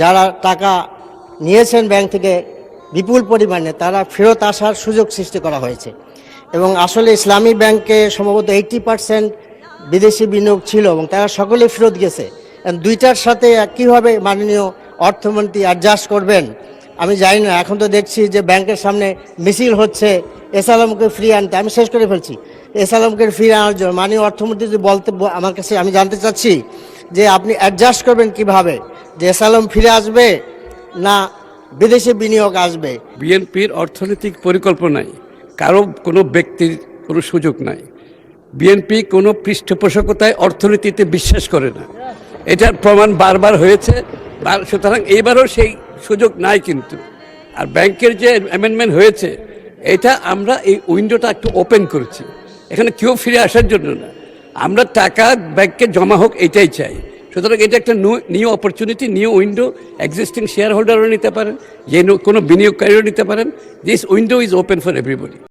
যারা টাকা নিয়েছেন ব্যাংক থেকে বিপুল পরিমাণে তারা ফেরত আসার সুযোগ সৃষ্টি করা হয়েছে এবং আসলে ইসলামী ব্যাংকে সম্ভবত 80% বিদেশি বিনিয়োগ ছিল এবং তারা সকলে ফেরত গেছে। দুইটার সাথে কীভাবে মাননীয় অর্থমন্ত্রী অ্যাডজাস্ট করবেন আমি জানি না। এখন তো দেখছি যে ব্যাংকের সামনে মিছিল হচ্ছে এস আলমকে ফ্রি আনতে। আমি শেষ করে ফেলছি। এস আলমকে ফ্রি আনার জন্য মাননীয় অর্থমন্ত্রী যদি বলতে আমার কাছে, আমি জানতে চাচ্ছি যে আপনি অ্যাডজাস্ট করবেন কিভাবে, যে এস আলম ফিরে আসবে না বিদেশি বিনিয়োগ আসবে। বিএনপির অর্থনৈতিক পরিকল্পনায় কারো কোনো ব্যক্তির কোনো সুযোগ নাই। বিএনপি কোনো পৃষ্ঠপোষকতায় অর্থনীতিতে বিশ্বাস করে না, এটার প্রমাণ বারবার হয়েছে। সুতরাং এইবারও সেই সুযোগ নাই। কিন্তু আর ব্যাংকের যে অ্যামেন্ডমেন্ট হয়েছে এটা আমরা এই উইন্ডোটা একটু ওপেন করেছি। এখানে কেউ ফিরে আসার জন্য না, আমরা টাকা ব্যাংকে জমা হোক এটাই চাই। সুতরাং এটা একটা new opportunity, new window. Existing share হোল্ডারও নিতে পারেন, যে কোনো বিনিয়োগকারীও নিতে পারেন। This window is open for everybody.